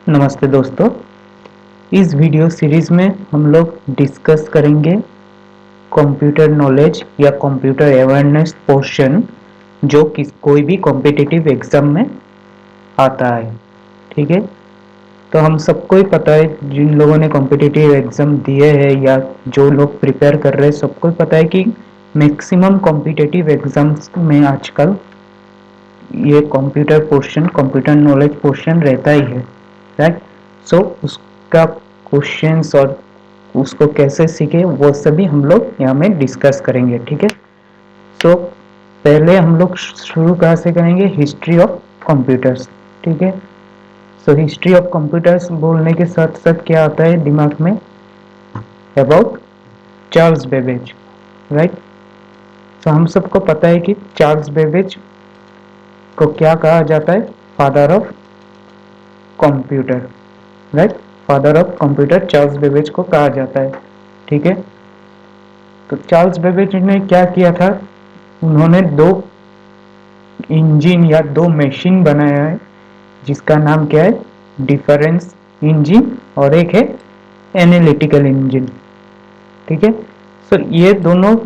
नमस्ते दोस्तों। इस वीडियो सीरीज में हम लोग डिस्कस करेंगे कंप्यूटर नॉलेज या कंप्यूटर अवेयरनेस पोर्शन जो कि कोई भी कॉम्पिटिटिव एग्जाम में आता है। ठीक है, तो हम सबको ही पता है, जिन लोगों ने कॉम्पिटिटिव एग्जाम दिए हैं या जो लोग प्रिपेयर कर रहे हैं सबको ही पता है कि मैक्सिमम कॉम्पिटिटिव एग्जाम्स में आजकल ये computer portion, computer knowledge portion रहता ही है, राइट। सो उसका क्वेश्चंस और उसको कैसे सीखे वो सभी हम लोग यहाँ में डिस्कस करेंगे। ठीक है, सो पहले हम लोग शुरू कहाँ से करेंगे? History of computers. ठीक है, सो हिस्ट्री ऑफ कंप्यूटर्स बोलने के साथ साथ क्या आता है दिमाग में? About Charles Babbage, right. So हम सबको पता है कि चार्ल्स बेबेज को क्या कहा जाता है? Father of computer, right. Father of computer Charles Babbage को कहा जाता है। ठीक है, तो चार्ल्स बेबेज ने क्या किया था? उन्होंने दो इंजन या दो मशीन बनाया है जिसका नाम क्या है? डिफरेंस इंजन और एक है एनालिटिकल इंजन। ठीक है, सो ये दोनों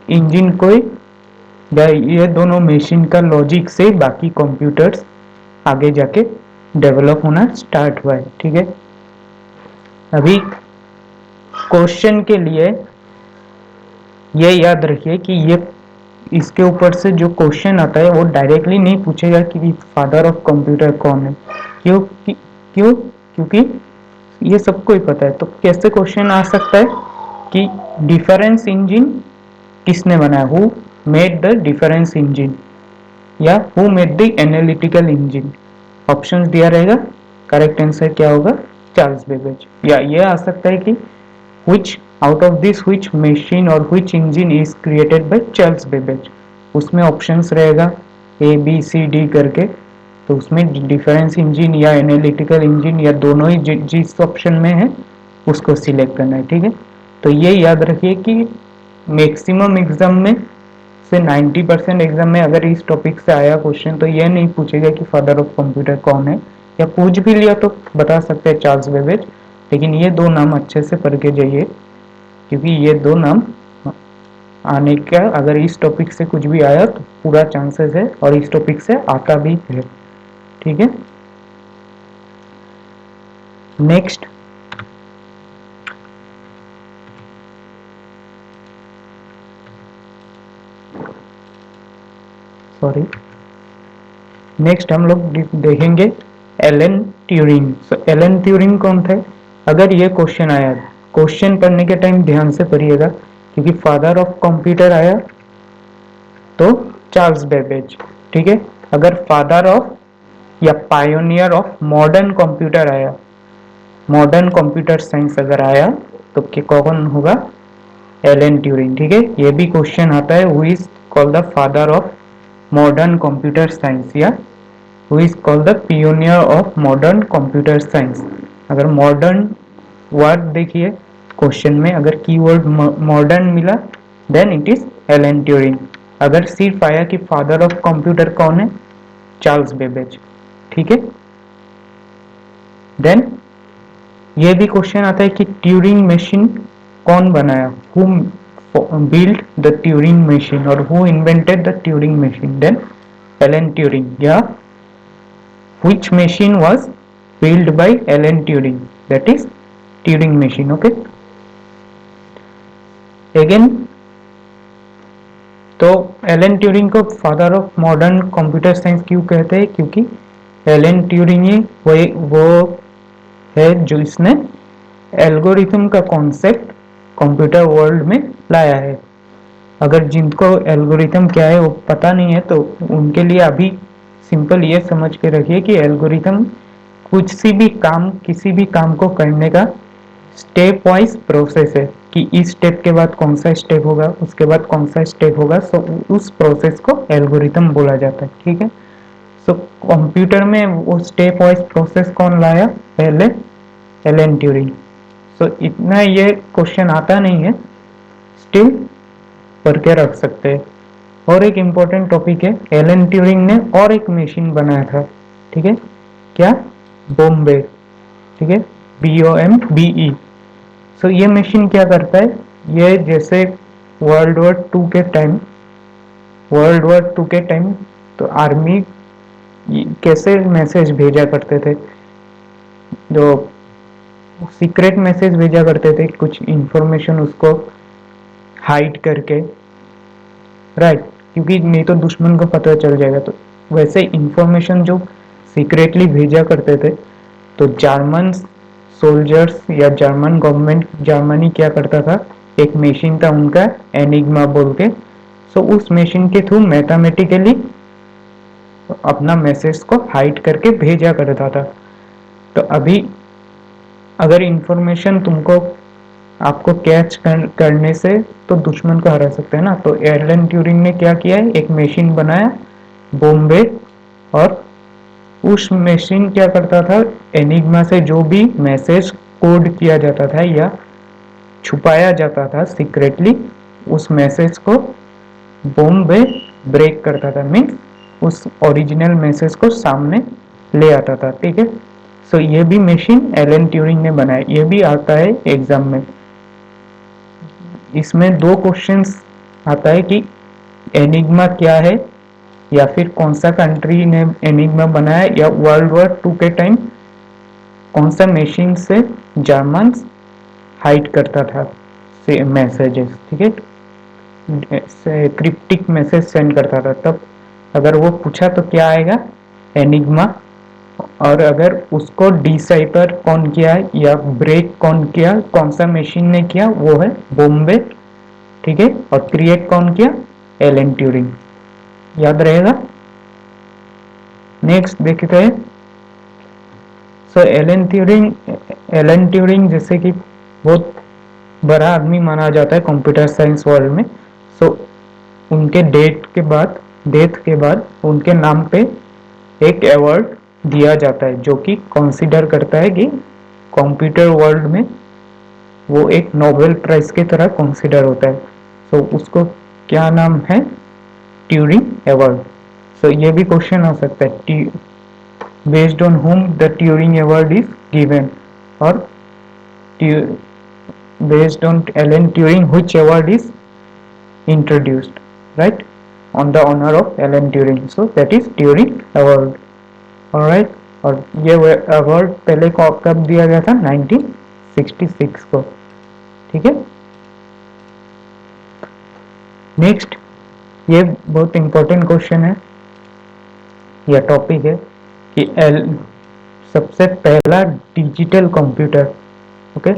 इंजन को ये दोनों मशीन का लॉजिक से बाकी कंप्यूटर्स आगे जाके डेवलप होना स्टार्ट हुआ है। ठीक है, अभी क्वेश्चन के लिए ये याद रखिए कि ये इसके ऊपर से जो क्वेश्चन आता है वो डायरेक्टली नहीं पूछेगा कि फादर ऑफ कंप्यूटर कौन है। क्यों? क्योंकि ये सबको ही पता है। तो कैसे क्वेश्चन आ सकता है कि डिफरेंस इंजन किसने बनाया? Who made the difference engine, या who made the analytical engine. Options दिया रहेगा, करेक्ट आंसर क्या होगा? Charles Babbage. या ये आ सकता है कि which out of this which machine or which engine is created by Charles Babbage. उसमें ऑप्शंस रहेगा ए बी सी डी करके, तो उसमें डिफरेंस इंजन या एनालिटिकल इंजन या दोनों ही जिस ऑप्शन में है उसको सिलेक्ट करना है। ठीक है, तो ये याद रखिए कि मैक्सिमम एग्जाम में से 90% एग्जाम में अगर इस टॉपिक से आया क्वेश्चन तो ये नहीं पूछेगा कि फादर ऑफ कंप्यूटर कौन है, या पूछ भी लिया तो बता सकते हैं चार्ल्स बेबेज, लेकिन ये दो नाम अच्छे से पढ़ के जाइए क्योंकि ये दो नाम आने का अगर इस टॉपिक से कुछ भी आया तो पूरा चांसेस है और इस टॉपिक से आता भी है। ठीक है, नेक्स्ट सॉरी नेक्स्ट हम लोग देखेंगे एलन ट्यूरिंग। सो एलन ट्यूरिंग कौन थे? अगर ये क्वेश्चन आया, क्वेश्चन पढ़ने के टाइम ध्यान से पढ़िएगा क्योंकि फादर ऑफ कंप्यूटर आया तो चार्ल्स बेबेज। ठीक है, अगर फादर ऑफ या पायोनियर ऑफ मॉडर्न कंप्यूटर आया, मॉडर्न कंप्यूटर साइंस अगर आया तो कौन होगा? Alan Turing. ठीक है, ये भी क्वेश्चन आता है, who is called the father of modern computer science या who is called the pioneer of modern computer science. अगर मॉडर्न वर्ड देखिए क्वेश्चन में, अगर कीवर्ड मॉडर्न मिला then it is Alan Turing. अगर सिर्फ आया कि फादर ऑफ कंप्यूटर कौन है? Charles Babbage. ठीक है, देन ये भी क्वेश्चन आता है कि ट्यूरिंग मशीन कौन बनाया? Who build the Turing machine और who invented the Turing machine? Then Alan Turing. या which machine was built by Alan Turing? That is Turing machine. Okay, again तो एलन ट्यूरिंग को father of modern computer science क्यों कहते हैं? क्योंकि Alan Turing ही वो है जो इसने एल्गोरिथम का कॉन्सेप्ट कंप्यूटर वर्ल्ड में लाया है। अगर जिनको एल्गोरिथम क्या है वो पता नहीं है तो उनके लिए अभी सिंपल ये समझ के रखिए कि एल्गोरिथम कुछ सी भी काम, किसी भी काम को करने का स्टेप वाइज प्रोसेस है कि इस स्टेप के बाद कौन सा स्टेप होगा, उसके बाद कौन सा स्टेप होगा। सो उस प्रोसेस को एल्गोरिथम बोला जाता है। ठीक है, सो कंप्यूटर में वो स्टेप वाइज प्रोसेस कौन लाया? पहले एलन ट्यूरिंग। सो इतना ये क्वेश्चन आता नहीं है, स्टिल पढ़ के रख सकते हैं। और एक इम्पोर्टेंट टॉपिक है, एलन ट्यूरिंग ने और एक मशीन बनाया था। ठीक है, क्या? बॉम्बे, ठीक है, BOMBE। सो ये मशीन क्या करता है, ये जैसे वर्ल्ड वॉर टू के टाइम तो आर्मी कैसे मैसेज भेजा करते थे, जो सीक्रेट मैसेज भेजा करते थे, कुछ इंफॉर्मेशन उसको हाइड करके, राइट, क्योंकि नहीं तो दुश्मन को पता चल जाएगा। तो वैसे इंफॉर्मेशन जो सीक्रेटली भेजा करते थे, तो जर्मन सोल्जर्स या जर्मन गवर्नमेंट, जर्मनी क्या करता था, एक मशीन था उनका एनिग्मा बोल के। सो उस मशीन के थ्रू मैथमेटिकली अपना मैसेज को हाइड करके भेजा करता था। तो अभी अगर इंफॉर्मेशन तुमको आपको करने से तो दुश्मन को हरा सकते हैं ना। तो एलन ट्यूरिंग ने क्या किया है, एक मशीन बनाया बॉम्बे, और उस मशीन क्या करता था, एनिग्मा से जो भी मैसेज कोड किया जाता था या छुपाया जाता था सीक्रेटली, उस मैसेज को बॉम्बे ब्रेक करता था, मीन्स उस ओरिजिनल मैसेज को सामने ले आता था, ठीक है। सो ये भी मशीन एलन ट्यूरिंग ने बनाया, ये भी आता है एग्जाम में। इसमें दो क्वेश्चंस आता है कि एनिग्मा क्या है, या फिर कौन सा कंट्री ने एनिग्मा बनाया, या वर्ल्ड वॉर 2 के टाइम कौन सा मशीन से जर्मन हाइड करता था से मैसेजेस, ठीक है, क्रिप्टिक मैसेज सेंड करता था। तब अगर वो पूछा तो क्या आएगा, एनिग्मा। और अगर उसको डिसाइफर कौन किया है या ब्रेक कौन किया, कौन सा मशीन ने किया, वो है बॉम्बे, ठीक है। और क्रिएट कौन किया, एलन ट्यूरिंग, याद रहेगा। नेक्स्ट देखते हैं। सो एलन ट्यूरिंग जैसे कि बहुत बड़ा आदमी माना जाता है कंप्यूटर साइंस वर्ल्ड में। सो उनके डेथ के बाद उनके नाम पे एक अवार्ड दिया जाता है, जो कि कंसीडर करता है कि कंप्यूटर वर्ल्ड में वो एक नोबेल प्राइज की तरह कंसीडर होता है। सो उसको क्या नाम है, ट्यूरिंग अवार्ड। सो ये भी क्वेश्चन हो सकता है, based on whom the Turing Award is given, or based on Alan Turing which award is introduced, right, on the honor of Alan Turing, so that is Turing Award, alright। और ये award पहले को कब दिया गया था, 1966 को, ठीक है। नेक्स्ट, ये बहुत इंपॉर्टेंट क्वेश्चन है या टॉपिक है कि सबसे पहला digital computer, okay,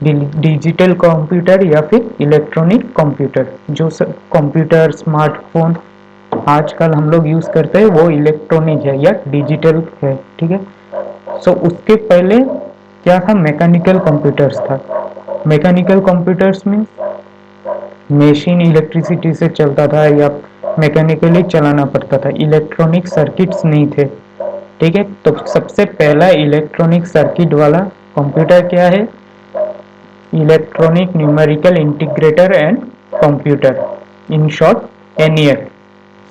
digital computer या फिर इलेक्ट्रॉनिक कंप्यूटर, जो कंप्यूटर स्मार्टफोन आजकल हम लोग यूज करते हैं वो इलेक्ट्रॉनिक है या डिजिटल है, ठीक है। सो उसके पहले क्या था, मैकेनिकल कंप्यूटर्स था। Mechanical computers means machine electricity से चलता था या मैकेनिकली चलाना पड़ता था, इलेक्ट्रॉनिक सर्किट्स नहीं थे, ठीक है। तो सबसे पहला इलेक्ट्रॉनिक सर्किट वाला कंप्यूटर क्या है, electronic numerical integrator and computer, in short ENIAC.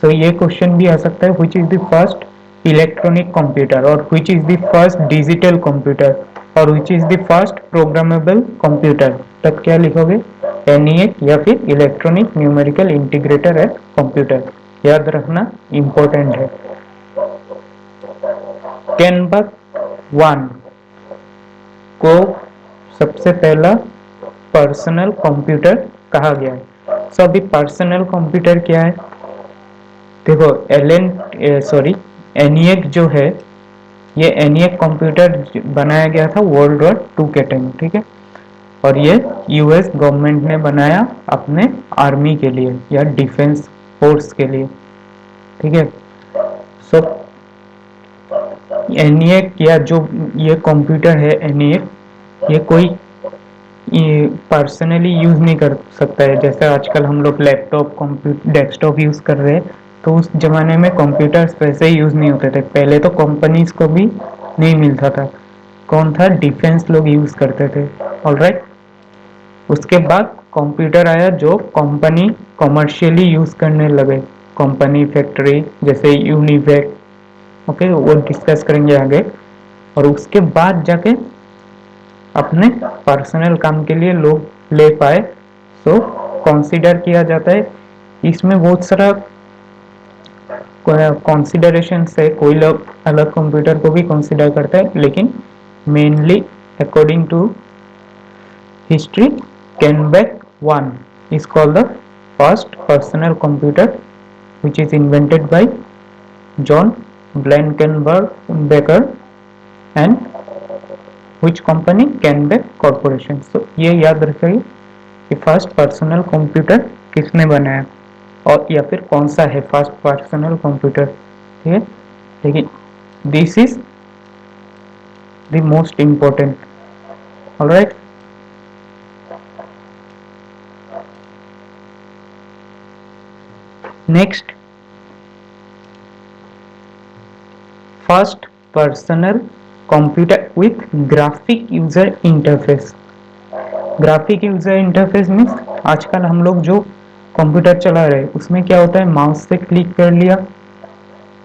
So ये क्वेश्चन भी आ सकता है, which is the first electronic computer, और which is the first digital computer, और which is the first programmable computer. तब क्या लिखोगे, एनईएफ या फिर electronic numerical integrator and computer, याद रखना इंपॉर्टेंट है। केनबर्ग 1 को सबसे पहला पर्सनल कंप्यूटर कहा गया है। सो अभी पर्सनल कंप्यूटर क्या है, देखो एनिएक जो है, ये एनिएक कंप्यूटर बनाया गया था वर्ल्ड वॉर 2 के टाइम, ठीक है। और ये यूएस गवर्नमेंट ने बनाया अपने आर्मी के लिए या डिफेंस फोर्स के लिए, ठीक है। सो एनिएक या जो ये कंप्यूटर है एनिएक, ये कोई पर्सनली यूज नहीं कर सकता है, जैसे आजकल हम लोग लैपटॉप कंप्यूटर डेस्कटॉप यूज कर रहे हैं। तो उस जमाने में कंप्यूटर्स वैसे ही यूज नहीं होते थे, पहले तो कंपनीज को भी नहीं मिलता था, कौन था, डिफेंस लोग यूज करते थे, ऑलराइट। उसके बाद कंप्यूटर आया जो कंपनी कमर्शियली यूज करने लगे, कंपनी फैक्ट्री जैसे यूनिवेक, ओके, वो डिस्कस करेंगे आगे। और उसके बाद जाके अपने पर्सनल काम के लिए लोग ले पाए, सो कंसीडर किया जाता है। इसमें बहुत सारा कंसिडरेशन है, कोई लोग अलग कंप्यूटर को भी कंसीडर करता है, लेकिन mainly according to history, Kenbak 1 is called the first personal computer which is invented by John Blankenberger and which company? Canbeck Corporation। so ये याद रखिए कि फर्स्ट पर्सनल कंप्यूटर किसने बनाया और या फिर कौन सा है फर्स्ट पर्सनल कंप्यूटर, ठीक है। लेकिन this is the most important, alright. Next, first personal computer with graphic user interface. Graphic user interface means आजकल हम लोग जो कंप्यूटर चला रहे हैं उसमें क्या होता है, माउस से क्लिक कर लिया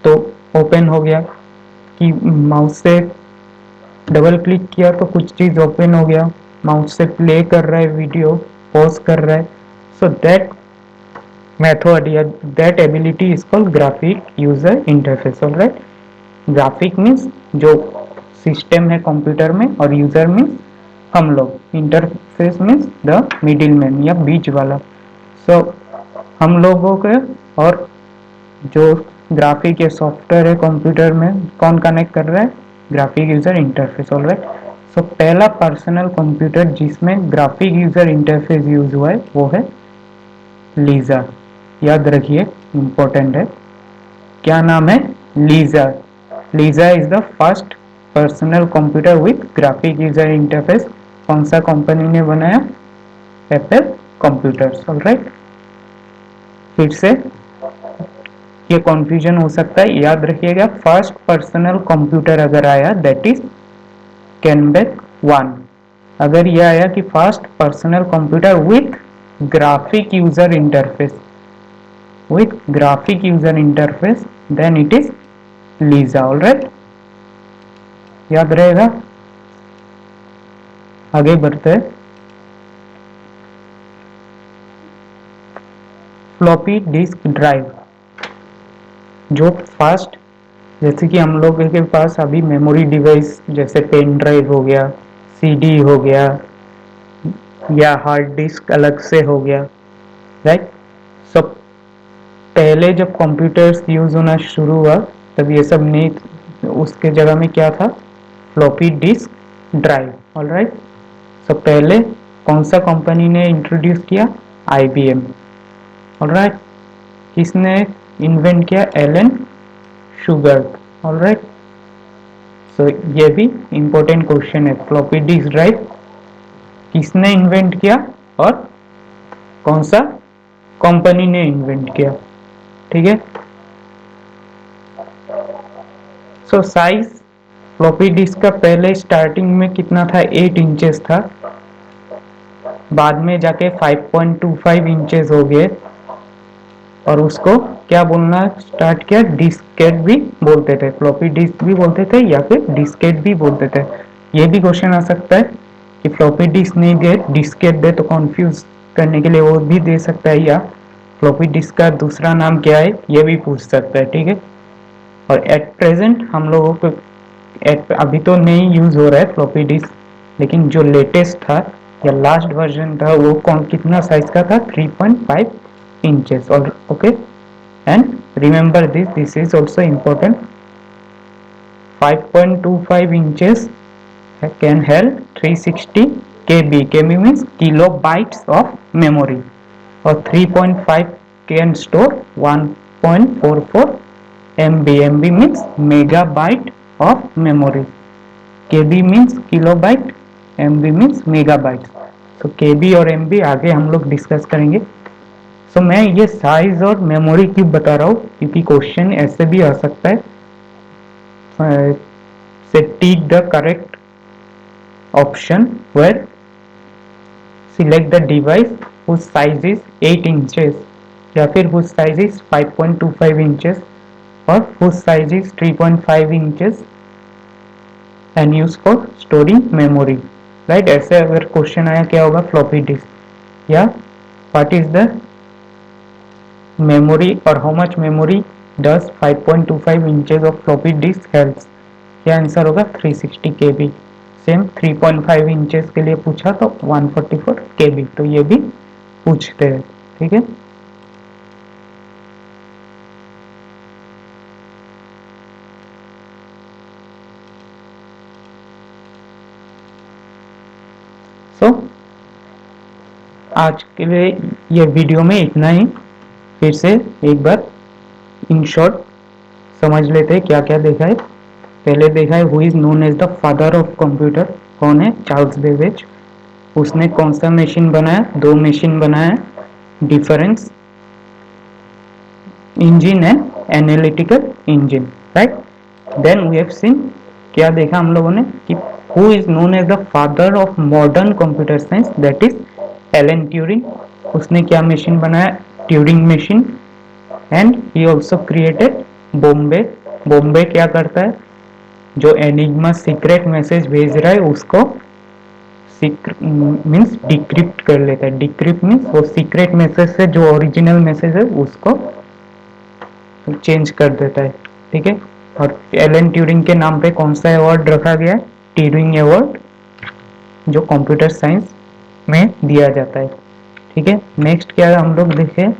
तो ओपन हो गया, कि माउस से डबल क्लिक किया तो कुछ चीज ओपन हो गया, माउस से प्ले कर रहा है वीडियो, पॉज कर रहा है। सो दैट मेथड या that ability is called graphic user interface, alright. Graphic means जो सिस्टम है कंप्यूटर में, और यूजर मीन्स हम लोग, interface means the middle man या बीच वाला। सो हम लोगों के और जो ग्राफिक या सॉफ्टवेयर है कंप्यूटर में कौन कनेक्ट कर रहा है, ग्राफिक यूजर इंटरफेस, ऑलराइट। सो पहला पर्सनल कंप्यूटर जिसमें ग्राफिक यूजर इंटरफेस यूज हुआ है वो है लीजा। याद रखिए, इंपॉर्टेंट है। क्या नाम है? Lisa. Lisa is the first personal computer with graphic user interface. कौन सा कंपनी ने बनाया? Apple computers, alright. फिर से ये कंफ्यूजन हो सकता है, याद रखिएगा फर्स्ट पर्सनल कंप्यूटर अगर आया दैट इज कैनबेक 1। अगर यह आया कि first personal computer with graphic user interface, with graphic user interface, then it is Lisa, alright. याद रहेगा। आगे बढ़ते हैं। फ्लॉपी डिस्क ड्राइव, जो फास्ट, जैसे कि हम लोगों के पास अभी मेमोरी डिवाइस जैसे पेन ड्राइव हो गया, सीडी हो गया, या हार्ड डिस्क अलग से हो गया, राइट। सब पहले जब कंप्यूटर्स यूज होना शुरू हुआ तब ये सब नहीं, उसके जगह में क्या था? Floppy disk drive, alright. सब पहले कौन सा कंपनी ने इंट्रोड्यूस किया? IBM, alright. किसने इन्वेंट किया? Alan Shugart, alright. सो ये भी इंपॉर्टेंट क्वेश्चन है, फ्लॉपी डिस्क ड्राइव किसने इन्वेंट किया और कौन सा कंपनी ने इन्वेंट किया, ठीक है। सो साइज फ्लॉपी डिस्क का पहले स्टार्टिंग में कितना था? 8 इंचेस था, बाद में जाके 5.25 इंचेस हो गए, और उसको क्या बोलना स्टार्ट किया? डिस्केट भी बोलते थे, फ्लॉपी डिस्क भी बोलते थे या फिर डिस्केट भी बोलते थे। ये भी क्वेश्चन आ सकता है कि फ्लॉपी डिस्क नहीं दे डिस्केट दे, तो कंफ्यूज करने के लिए वो भी दे सकता है, या फ्लॉपी डिस्क का दूसरा नाम क्या है ये भी पूछ सकता है, ठीक है। और एट प्रेजेंट हम लोगों को अभी तो नहीं यूज हो रहा है फ्लॉपी डिस्क, लेकिन जो लेटेस्ट था या लास्ट वर्जन था वो कौन कितना साइज का था? 3.5 inches, or okay, and remember this is also important, 5.25 inches can hold 360 kb, kb means kilobytes of memory, or 3.5 can store 1.44 mb, mb means megabyte of memory, kb means kilobyte, mb means megabyte। तो kb और mb आगे हम लोग discuss करेंगे। सो मैं ये size और memory क्यों बता रहा हूँ, क्योंकि क्वेश्चन ऐसे भी आ सकता है, से tick the correct option where select the device whose size is 8 inches, या फिर whose size is 5.25 inches, और whose size is 3.5 inches, and use for storing memory, right. ऐसे अगर क्वेश्चन आया क्या होगा, फ्लॉपी डिस्क या व्हाट इज द मेमोरी और how much memory does 5.25 inches of floppy disk helps, क्या आंसर होगा 360 KB। सेम 3.5 इंचेस के लिए पूछा तो 144 KB, तो ये भी पूछते हैं, ठीक है। सो आज के लिए ये वीडियो में इतना ही। फिर से एक बार इन शॉर्ट समझ लेते हैं क्या क्या देखा है। पहले देखा है who is known as the father of computer, कौन है, चार्ल्स बेबेज। उसने कौन सा मशीन बनाया, दो मशीन बनाया, difference engine and analytical engine, right. Then we have seen, क्या देखा हम लोगों ने कि who is known as the father of modern computer science, that is Alan Turing. उसने क्या मशीन बनाया, Turing machine. And he also created Bombe. Bombe क्या करता है, जो एनिग्मा सीक्रेट मैसेज भेज रहा है उसको मीन्स डिक्रिप्ट कर लेता है। डिक्रिप्ट मीन्स वो सीक्रेट मैसेज से जो ओरिजिनल मैसेज है उसको चेंज कर देता है, ठीक है। और एलन ट्यूरिंग के नाम पे कौन सा अवार्ड रखा गया है, ट्यूरिंग अवार्ड, जो कंप्यूटर साइंस में दिया जाता है, ठीक है। नेक्स्ट क्या हम लोग देखें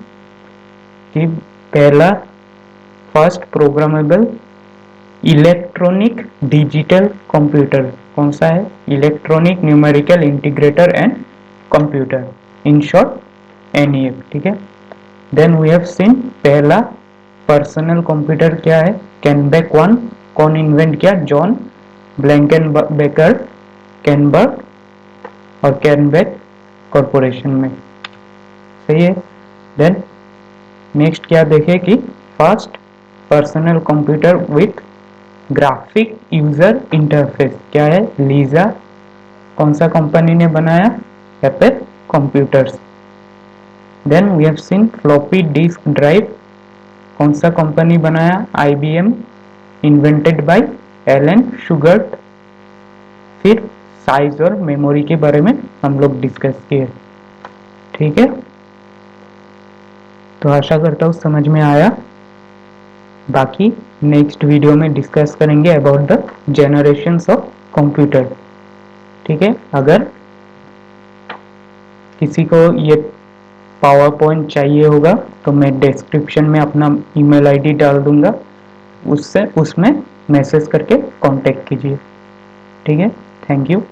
कि पहला first programmable electronic digital computer कौन सा है, electronic numerical integrator and computer, in short NEF, ठीक है। देन वी हैव सीन पहला पर्सनल कंप्यूटर क्या है, कैनबेक 1, कौन इन्वेंट किया, जॉन ब्लैंकन बेकर कैनबर्ग और कैनबेक कॉरपोरेशन में, सही है। देन नेक्स्ट क्या देखे कि first personal computer with graphic user interface क्या है, लीजा, कौन सा कंपनी ने बनाया, Apple computers. Then we have seen floppy disk drive, कौन सा कंपनी बनाया, IBM, invented by Alan Shugart. फिर साइज और मेमोरी के बारे में हम लोग डिस्कस किए, ठीक है। तो आशा करता हूँ समझ में आया। बाकी नेक्स्ट वीडियो में डिस्कस करेंगे about the generations of computer, ठीक है। अगर किसी को ये पावर पॉइंट चाहिए होगा तो मैं डिस्क्रिप्शन में अपना ईमेल आईडी डाल दूंगा, उससे उसमें मैसेज करके कांटेक्ट कीजिए, ठीक है। Thank you.